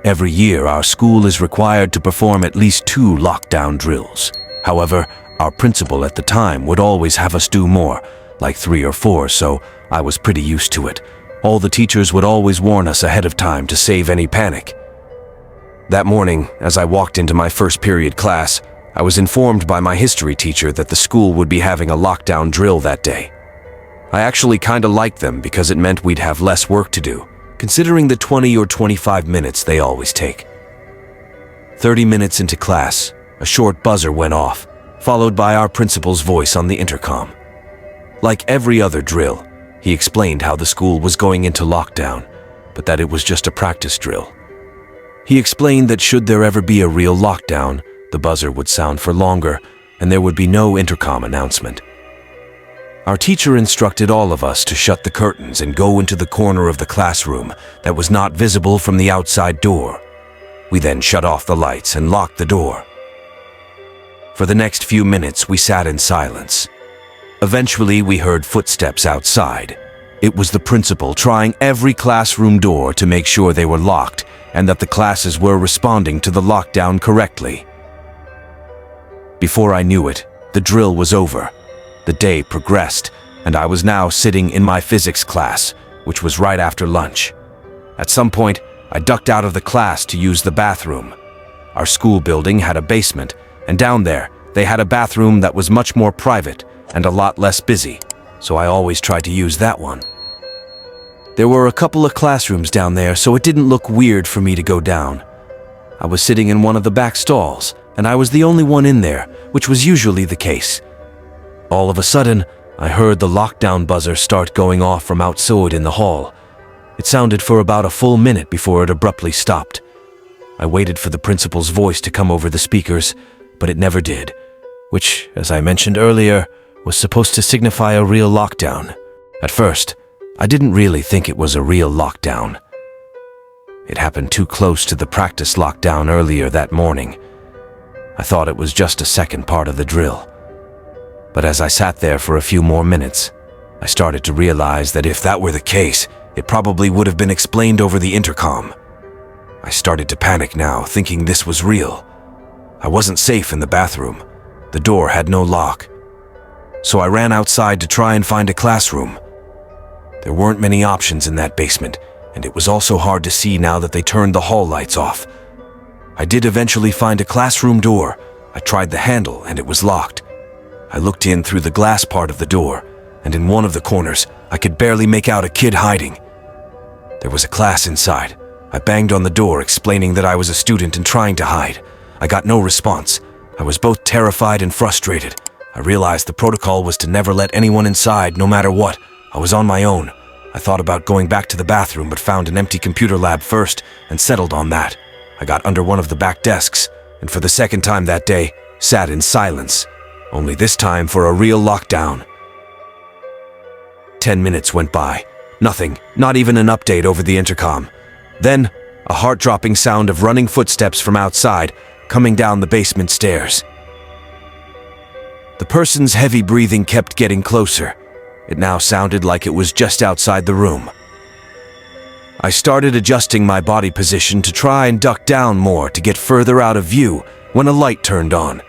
Every year, our school is required to perform at least 2 lockdown drills. However, our principal at the time would always have us do more, like 3 or 4, so I was pretty used to it. All the teachers would always warn us ahead of time to save any panic. That morning, as I walked into my first period class, I was informed by my history teacher that the school would be having a lockdown drill that day. I actually kinda liked them because it meant we'd have less work to do, considering the 20 or 25 minutes they always take. 30 minutes into class, a short buzzer went off, followed by our principal's voice on the intercom. Like every other drill, he explained how the school was going into lockdown, but that it was just a practice drill. He explained that should there ever be a real lockdown, the buzzer would sound for longer, and there would be no intercom announcement. Our teacher instructed all of us to shut the curtains and go into the corner of the classroom that was not visible from the outside door. We then shut off the lights and locked the door. For the next few minutes, we sat in silence. Eventually, we heard footsteps outside. It was the principal trying every classroom door to make sure they were locked and that the classes were responding to the lockdown correctly. Before I knew it, the drill was over. The day progressed, and I was now sitting in my physics class, which was right after lunch. At some point, I ducked out of the class to use the bathroom. Our school building had a basement, and down there, they had a bathroom that was much more private and a lot less busy, so I always tried to use that one. There were a couple of classrooms down there, so it didn't look weird for me to go down. I was sitting in one of the back stalls, and I was the only one in there, which was usually the case. All of a sudden, I heard the lockdown buzzer start going off from outside in the hall. It sounded for about a full minute before it abruptly stopped. I waited for the principal's voice to come over the speakers, but it never did, which, as I mentioned earlier, was supposed to signify a real lockdown. At first, I didn't really think it was a real lockdown. It happened too close to the practice lockdown earlier that morning. I thought it was just a second part of the drill. But as I sat there for a few more minutes, I started to realize that if that were the case, it probably would have been explained over the intercom. I started to panic now, thinking this was real. I wasn't safe in the bathroom. The door had no lock. So I ran outside to try and find a classroom. There weren't many options in that basement, and it was also hard to see now that they turned the hall lights off. I did eventually find a classroom door. I tried the handle, and it was locked. I looked in through the glass part of the door, and in one of the corners, I could barely make out a kid hiding. There was a class inside. I banged on the door, explaining that I was a student and trying to hide. I got no response. I was both terrified and frustrated. I realized the protocol was to never let anyone inside, no matter what. I was on my own. I thought about going back to the bathroom, but found an empty computer lab first and settled on that. I got under one of the back desks, and for the second time that day, sat in silence. Only this time for a real lockdown. 10 minutes went by. Nothing, not even an update over the intercom. Then, a heart-dropping sound of running footsteps from outside, coming down the basement stairs. The person's heavy breathing kept getting closer. It now sounded like it was just outside the room. I started adjusting my body position to try and duck down more to get further out of view when a light turned on.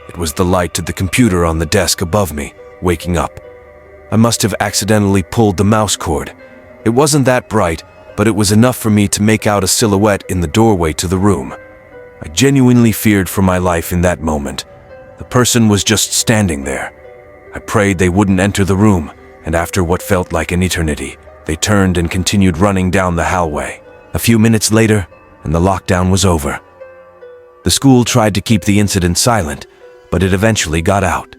It was the light to the computer on the desk above me, waking up. I must have accidentally pulled the mouse cord. It wasn't that bright, but it was enough for me to make out a silhouette in the doorway to the room. I genuinely feared for my life in that moment. The person was just standing there. I prayed they wouldn't enter the room, and after what felt like an eternity, they turned and continued running down the hallway. A few minutes later, and the lockdown was over. The school tried to keep the incident silent, but it eventually got out.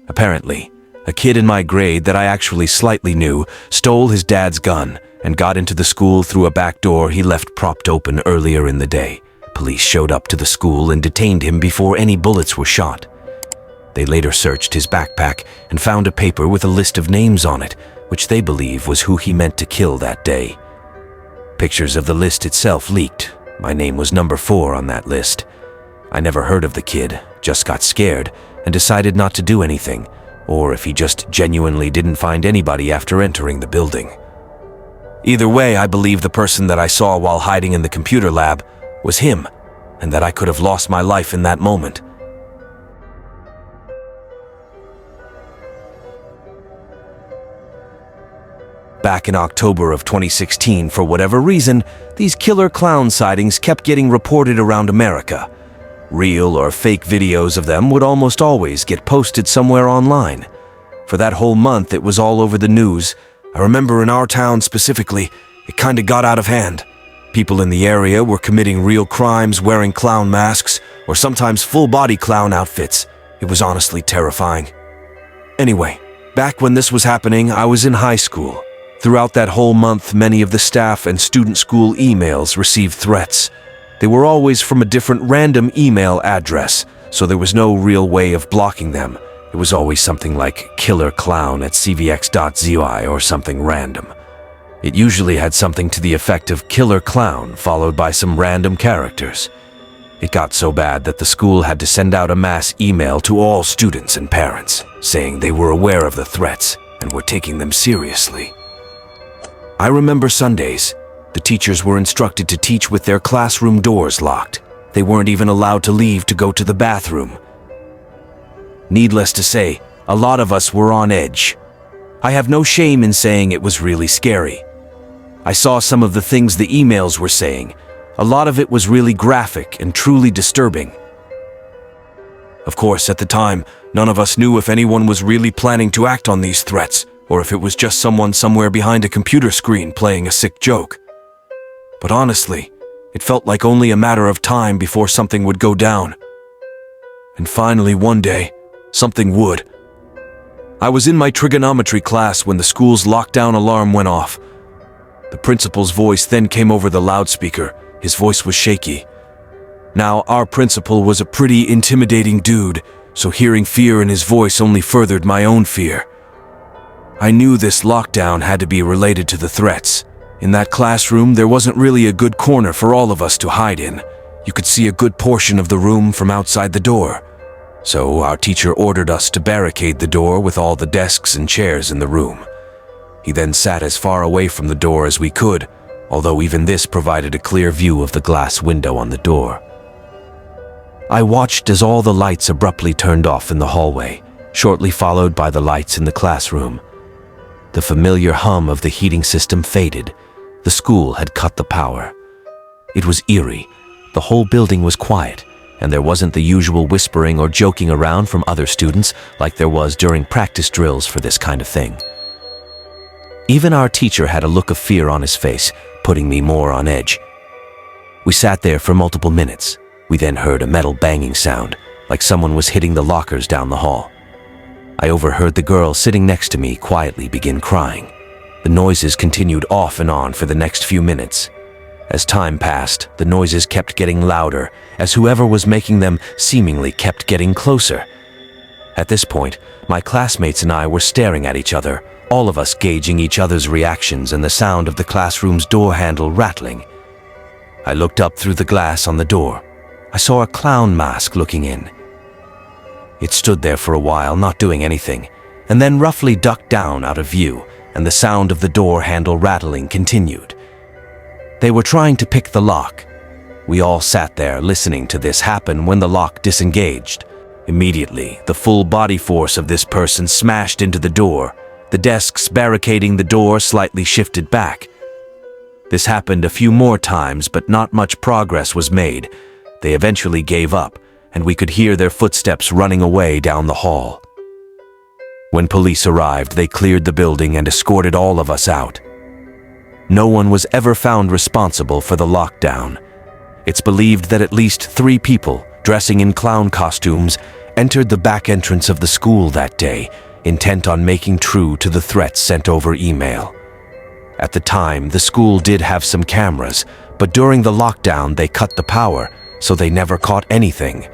Apparently, a kid in my grade that I actually slightly knew stole his dad's gun and got into the school through a back door he left propped open earlier in the day. Police showed up to the school and detained him before any bullets were shot. They later searched his backpack and found a paper with a list of names on it, which they believe was who he meant to kill that day. Pictures of the list itself leaked. My name was number 4 on that list. I never heard of the kid, just got scared, and decided not to do anything, or if he just genuinely didn't find anybody after entering the building. Either way, I believe the person that I saw while hiding in the computer lab was him, and that I could have lost my life in that moment. Back in October of 2016, for whatever reason, these killer clown sightings kept getting reported around America. Real or fake videos of them would almost always get posted somewhere online. For that whole month, it was all over the news. I remember in our town specifically, it kinda got out of hand. People in the area were committing real crimes, wearing clown masks, or sometimes full-body clown outfits. It was honestly terrifying. Anyway, back when this was happening, I was in high school. Throughout that whole month, many of the staff and student school emails received threats. They were always from a different random email address, so there was no real way of blocking them. It was always something like killerclown@cvx.zy or something random. It usually had something to the effect of killer clown followed by some random characters. It got so bad that the school had to send out a mass email to all students and parents, saying they were aware of the threats and were taking them seriously. I remember Sundays. The teachers were instructed to teach with their classroom doors locked. They weren't even allowed to leave to go to the bathroom. Needless to say, a lot of us were on edge. I have no shame in saying it was really scary. I saw some of the things the emails were saying. A lot of it was really graphic and truly disturbing. Of course, at the time, none of us knew if anyone was really planning to act on these threats, or if it was just someone somewhere behind a computer screen playing a sick joke. But honestly, it felt like only a matter of time before something would go down. And finally, one day, something would. I was in my trigonometry class when the school's lockdown alarm went off. The principal's voice then came over the loudspeaker. His voice was shaky. Now, our principal was a pretty intimidating dude, so hearing fear in his voice only furthered my own fear. I knew this lockdown had to be related to the threats. In that classroom, there wasn't really a good corner for all of us to hide in. You could see a good portion of the room from outside the door. So our teacher ordered us to barricade the door with all the desks and chairs in the room. He then sat as far away from the door as we could, although even this provided a clear view of the glass window on the door. I watched as all the lights abruptly turned off in the hallway, shortly followed by the lights in the classroom. The familiar hum of the heating system faded. The school had cut the power. It was eerie. The whole building was quiet, and there wasn't the usual whispering or joking around from other students like there was during practice drills for this kind of thing. Even our teacher had a look of fear on his face, putting me more on edge. We sat there for multiple minutes. We then heard a metal banging sound, like someone was hitting the lockers down the hall. I overheard the girl sitting next to me quietly begin crying. The noises continued off and on for the next few minutes. As time passed, the noises kept getting louder, as whoever was making them seemingly kept getting closer. At this point, my classmates and I were staring at each other, all of us gauging each other's reactions and the sound of the classroom's door handle rattling. I looked up through the glass on the door. I saw a clown mask looking in. It stood there for a while, not doing anything, and then roughly ducked down out of view, and the sound of the door handle rattling continued. They were trying to pick the lock. We all sat there listening to this happen when the lock disengaged. Immediately, the full body force of this person smashed into the door. The desks barricading the door slightly shifted back. This happened a few more times, but not much progress was made. They eventually gave up, and we could hear their footsteps running away down the hall. When police arrived, they cleared the building and escorted all of us out. No one was ever found responsible for the lockdown. It's believed that at least 3 people, dressing in clown costumes, entered the back entrance of the school that day, intent on making true to the threats sent over email. At the time, the school did have some cameras, but during the lockdown they cut the power, so they never caught anything.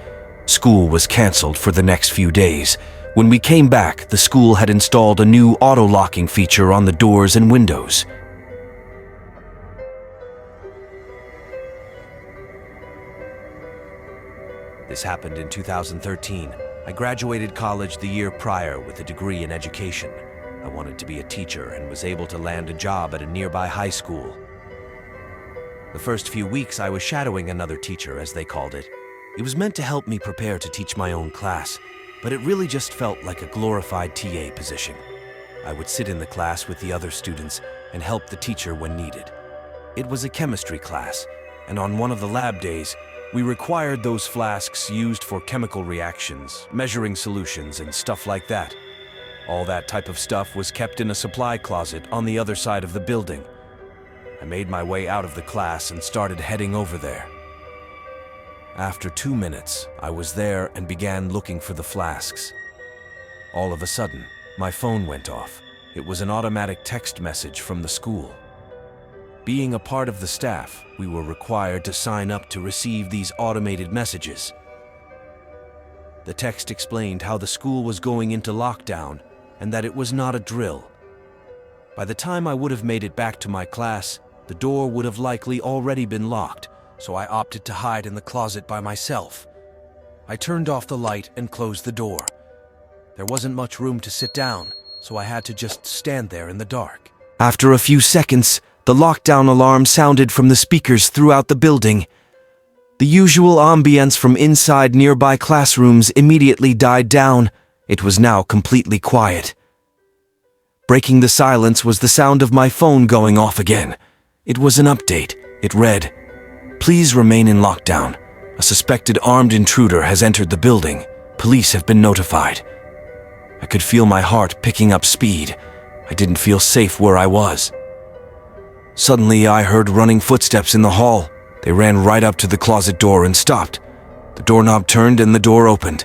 School was canceled for the next few days. When we came back, the school had installed a new auto-locking feature on the doors and windows. This happened in 2013. I graduated college the year prior with a degree in education. I wanted to be a teacher and was able to land a job at a nearby high school. The first few weeks I was shadowing another teacher, as they called it. It was meant to help me prepare to teach my own class, but it really just felt like a glorified TA position. I would sit in the class with the other students and help the teacher when needed. It was a chemistry class, and on one of the lab days, we required those flasks used for chemical reactions, measuring solutions, and stuff like that. All that type of stuff was kept in a supply closet on the other side of the building. I made my way out of the class and started heading over there. After 2 minutes, I was there and began looking for the flasks. All of a sudden, my phone went off. It was an automatic text message from the school. Being a part of the staff, we were required to sign up to receive these automated messages. The text explained how the school was going into lockdown and that it was not a drill. By the time I would have made it back to my class, the door would have likely already been locked, so I opted to hide in the closet by myself. I turned off the light and closed the door. There wasn't much room to sit down, so I had to just stand there in the dark. After a few seconds, the lockdown alarm sounded from the speakers throughout the building. The usual ambience from inside nearby classrooms immediately died down. It was now completely quiet. Breaking the silence was the sound of my phone going off again. It was an update. It read, "Please remain in lockdown. A suspected armed intruder has entered the building. Police have been notified." I could feel my heart picking up speed. I didn't feel safe where I was. Suddenly, I heard running footsteps in the hall. They ran right up to the closet door and stopped. The doorknob turned and the door opened.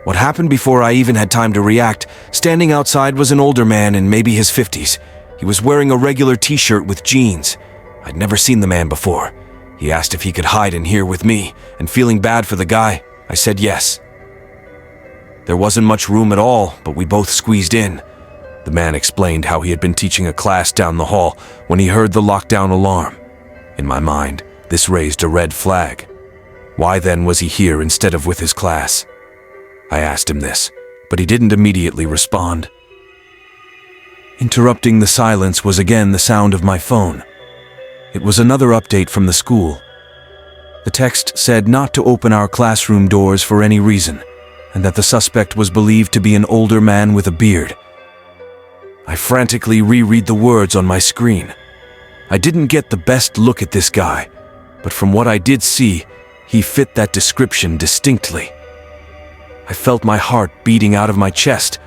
What happened before I even had time to react? Standing outside was an older man in maybe his 50s. He was wearing a regular t-shirt with jeans. I'd never seen the man before. He asked if he could hide in here with me, and feeling bad for the guy, I said yes. There wasn't much room at all, but we both squeezed in. The man explained how he had been teaching a class down the hall when he heard the lockdown alarm. In my mind, this raised a red flag. Why then was he here instead of with his class? I asked him this, but he didn't immediately respond. Interrupting the silence was again the sound of my phone. It was another update from the school. The text said not to open our classroom doors for any reason, and that the suspect was believed to be an older man with a beard. I frantically reread the words on my screen. I didn't get the best look at this guy, but from what I did see, he fit that description distinctly. I felt my heart beating out of my chest.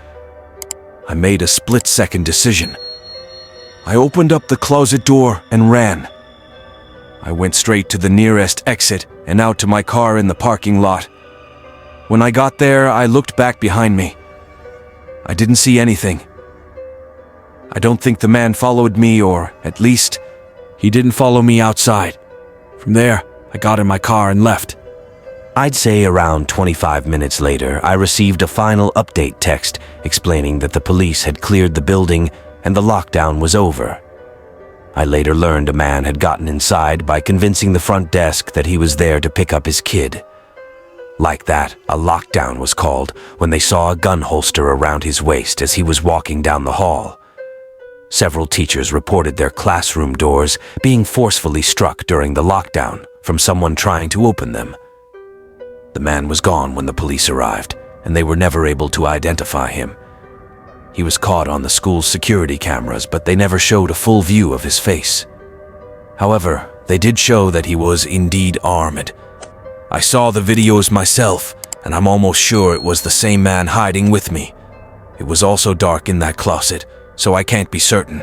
I made a split-second decision. I opened up the closet door and ran. I went straight to the nearest exit and out to my car in the parking lot. When I got there, I looked back behind me. I didn't see anything. I don't think the man followed me, or at least, he didn't follow me outside. From there, I got in my car and left. I'd say around 25 minutes later, I received a final update text explaining that the police had cleared the building and the lockdown was over. I later learned a man had gotten inside by convincing the front desk that he was there to pick up his kid. Like that, a lockdown was called when they saw a gun holster around his waist as he was walking down the hall. Several teachers reported their classroom doors being forcefully struck during the lockdown from someone trying to open them. The man was gone when the police arrived, and they were never able to identify him. He was caught on the school's security cameras, but they never showed a full view of his face. However, they did show that he was indeed armed. I saw the videos myself, and I'm almost sure it was the same man hiding with me. It was also dark in that closet, so I can't be certain.